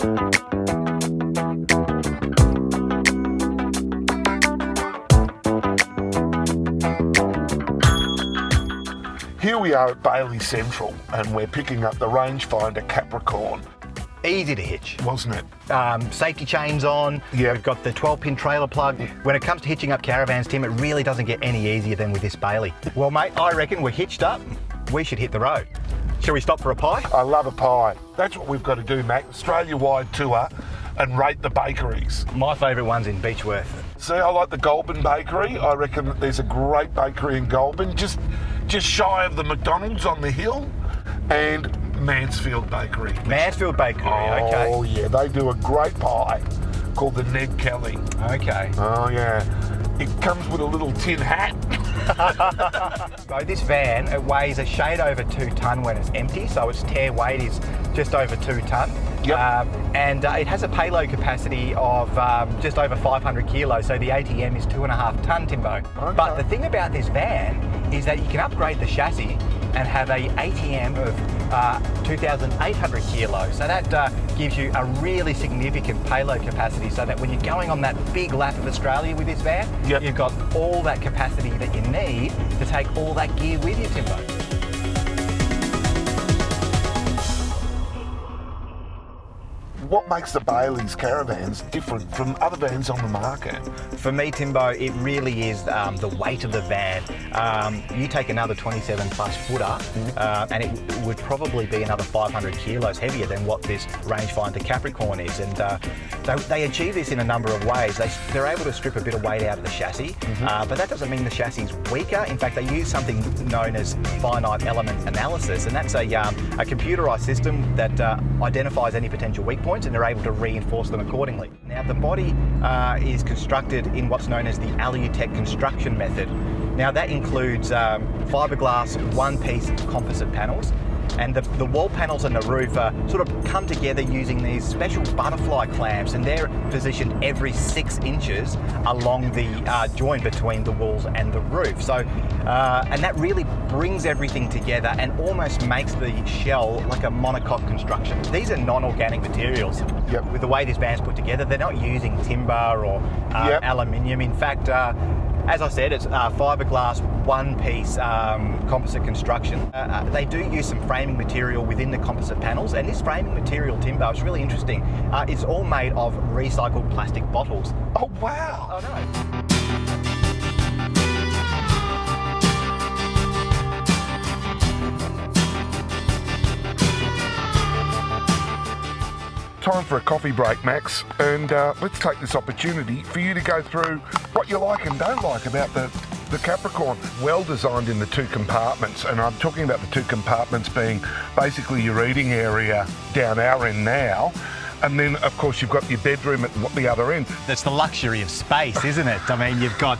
Here we are at Bailey Central and we're picking up the Rangefinder Capricorn. Easy to hitch. Wasn't it? Safety chains on, Yep. We've got the 12-pin trailer plug. When it comes to hitching up caravans, Tim, it really doesn't get any easier than with this Bailey. Well, mate, I reckon we're hitched up. We should hit the road. Shall we stop for a pie? I love a pie. That's what we've got to do, Mac. Australia-wide tour and rate the bakeries. My favourite one's in Beechworth. See, I like the Goulburn Bakery. I reckon that there's a great bakery in Goulburn, just shy of the McDonald's on the hill, and Mansfield Bakery. Mansfield Bakery, okay. Oh yeah, they do a great pie called the Ned Kelly. Okay. Oh yeah, it comes with a little tin hat. So this van, it weighs a shade over 2 tonne when it's empty, so its tear weight is just over 2 tonne. Yep. And it has a payload capacity of just over 500 kilos, so the ATM is 2.5 tonne, Timbo. Okay. But the thing about this van is that you can upgrade the chassis and have a ATM of 2,800 kilos. So that gives you a really significant payload capacity, so that when you're going on that big lap of Australia with this van, Yep. you've got all that capacity that you need to take all that gear with you, Timbo. What makes the Bailey's Caravans different from other vans on the market? For me, Timbo, it really is the weight of the van. You take another 27 plus footer and it would probably be another 500 kilos heavier than what this Rangefinder Capricorn is. And they achieve this in a number of ways. They're able to strip a bit of weight out of the chassis, but that doesn't mean the chassis is weaker. In fact, they use something known as finite element analysis, and that's a computerized system that identifies any potential weak points, and they're able to reinforce them accordingly. Now, the body is constructed in what's known as the Alutech construction method. Now, that includes fiberglass one-piece composite panels, and the wall panels and the roof sort of come together using these special butterfly clamps, and they're positioned every 6 inches along the joint between the walls and the roof. So, and that really brings everything together and almost makes the shell like a monocoque construction. These are non-organic materials. Yep. With the way this van's put together, they're not using timber or aluminium. In fact, as I said, it's fiberglass one-piece composite construction. They do use some framing material within the composite panels, and this framing material, Timbo, is really interesting. It's all made of recycled plastic bottles. Oh wow! Oh no. Time for a coffee break, Max, and let's take this opportunity for you to go through what you like and don't like about the Capricorn. Well designed in the 2 compartments, and I'm talking about the 2 compartments being basically your eating area down our end now, and then of course you've got your bedroom at the other end. That's the luxury of space, isn't it? I mean, you've got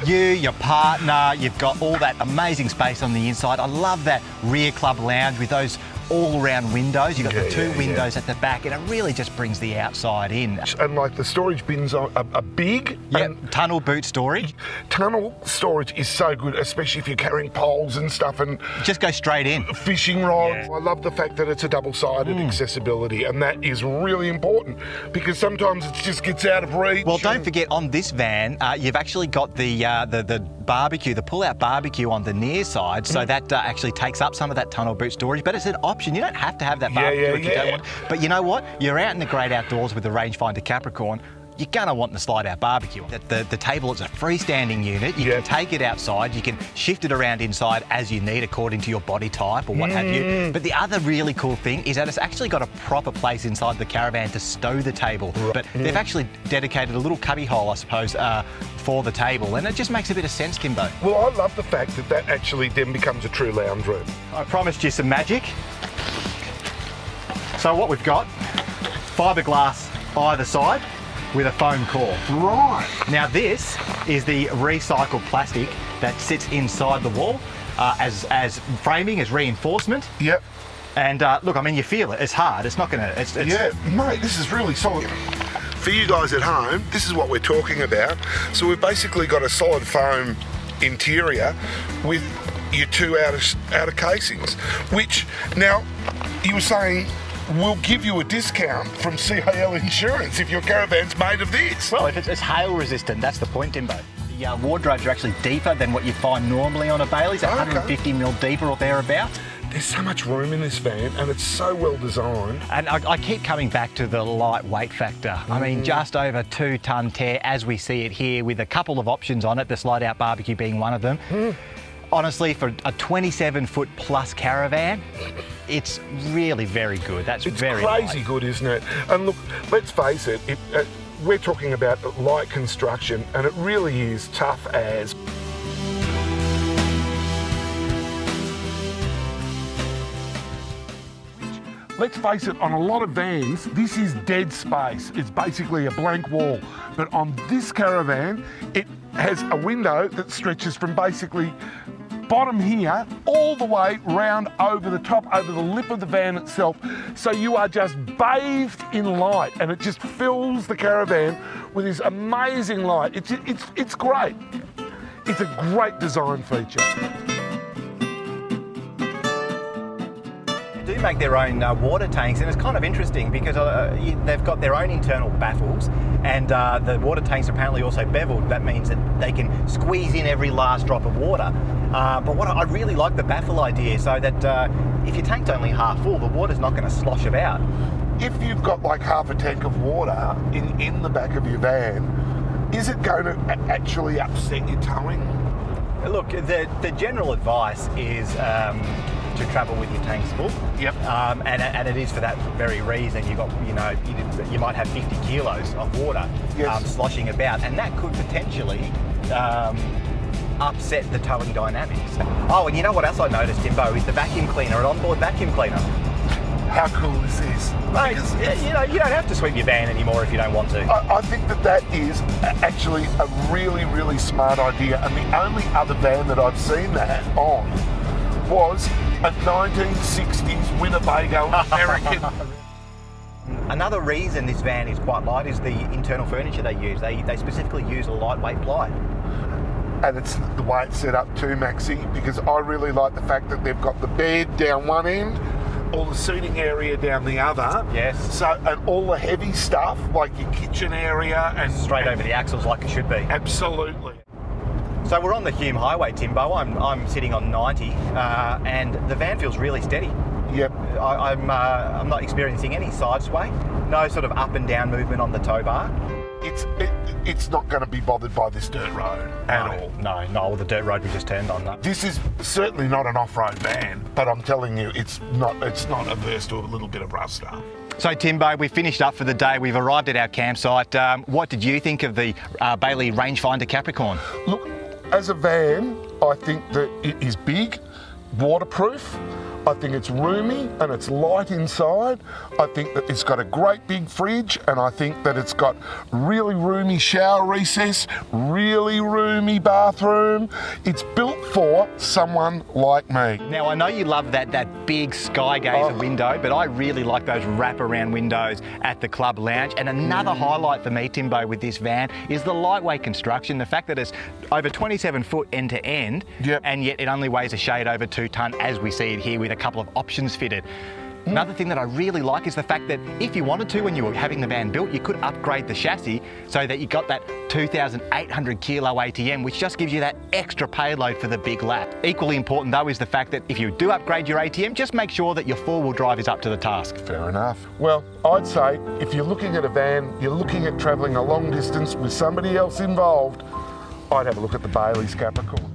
you, your partner, you've got all that amazing space on the inside. I love that rear club lounge with those all-round windows. You've got the 2 windows at the back, and it really just brings the outside in. And like the storage bins are big. Yep, tunnel boot storage. Tunnel storage is so good, especially if you're carrying poles and stuff and Just go straight in. fishing rods. I love the fact that it's a double-sided accessibility, and that is really important because sometimes it just gets out of reach. Well, don't forget, on this van, you've actually got the barbecue, the pull-out barbecue on the near side, so that actually takes up some of that tunnel boot storage, but it's an option. You don't have to have that barbecue if you don't want. But you know what? You're out in the great outdoors with the Rangefinder Capricorn. You're gonna want the slide-out barbecue. The table is a freestanding unit. You can take it outside. You can shift it around inside as you need according to your body type or what have you. But the other really cool thing is that it's actually got a proper place inside the caravan to stow the table. But they've actually dedicated a little cubby hole, I suppose, for the table, and it just makes a bit of sense, Kimbo. Well, I love the fact that that actually then becomes a true lounge room. I promised you some magic. So what we've got, fiberglass either side with a foam core. Right. Now this is the recycled plastic that sits inside the wall as framing, as reinforcement. Yep. And look, I mean, you feel it. It's hard. It's not gonna. It's Yeah, mate, this is really solid. For you guys at home, this is what we're talking about. So we've basically got a solid foam interior with your 2 outer casings, which now you were saying we'll give you a discount from CAL Insurance if your caravan's made of this. Well, if it's hail resistant, that's the point, Timbo. The wardrobes are actually deeper than what you find normally on a Bailey's, 150 mil deeper or thereabouts. There's so much room in this van and it's so well designed. And I keep coming back to the lightweight factor. I mean, just over 2 tonne tear as we see it here, with a couple of options on it, the slide out barbecue being one of them. Honestly, for a 27-foot plus caravan, it's really very good. It's very crazy light. good, isn't it? And look, let's face it, we're talking about light construction and it really is tough as. Let's face it, on a lot of vans, this is dead space. It's basically a blank wall. But on this caravan, it has a window that stretches from basically bottom here all the way round over the top, over the lip of the van itself. So you are just bathed in light and it just fills the caravan with this amazing light. It's great. It's a great design feature. They do make their own water tanks, and it's kind of interesting because they've got their own internal baffles, and the water tanks are apparently also beveled. That means that they can squeeze in every last drop of water. But what I really like the baffle idea, so that if your tank's only half full, the water's not going to slosh about. If you've got like half a tank of water in the back of your van, is it going to actually upset your towing? Look, the general advice is to travel with your tanks full. Yep. And it is for that very reason. You might have 50 kilos of water sloshing about, and that could potentially upset the towing dynamics. Oh, and you know what else I noticed, Timbo, is the vacuum cleaner, an onboard vacuum cleaner. How cool is this? Mate, you don't have to sweep your van anymore if you don't want to. I think that is actually a really, really smart idea, and the only other van that I've seen that on was a 1960s Winnebago American. Another reason this van is quite light is the internal furniture they use. They specifically use a lightweight ply. And it's the way it's set up too, Maxie, because I really like the fact that they've got the bed down one end, all the seating area down the other. Yes. So, and all the heavy stuff, like your kitchen area and straight over the axles like it should be. Absolutely. So we're on the Hume Highway, Timbo. I'm sitting on 90, and the van feels really steady. Yep. I'm not experiencing any side sway, no sort of up and down movement on the tow bar. It's not going to be bothered by this dirt road at all. No, the dirt road we just turned on. No. This is certainly not an off-road van, but I'm telling you, it's not averse to a little bit of rough stuff. So Timbo, we finished up for the day. We've arrived at our campsite. What did you think of the Bailey Rangefinder Capricorn? Look, as a van, I think that it is big, waterproof. I think it's roomy and it's light inside. I think that it's got a great big fridge, and I think that it's got really roomy shower recess, really roomy bathroom. It's built for someone like me. Now, I know you love that big sky gazer window, but I really like those wraparound windows at the club lounge. And another highlight for me, Timbo, with this van is the lightweight construction, the fact that it's over 27 foot end to end, and yet it only weighs a shade over 2 tonne as we see it here, with a couple of options fitted. Another thing that I really like is the fact that if you wanted to, when you were having the van built, you could upgrade the chassis so that you got that 2,800 kilo ATM, which just gives you that extra payload for the big lap. Equally important though is the fact that if you do upgrade your ATM, just make sure that your 4-wheel drive is up to the task. Fair enough. Well, I'd say if you're looking at a van, you're looking at travelling a long distance with somebody else involved, I'd have a look at the Bailey's Capricorn.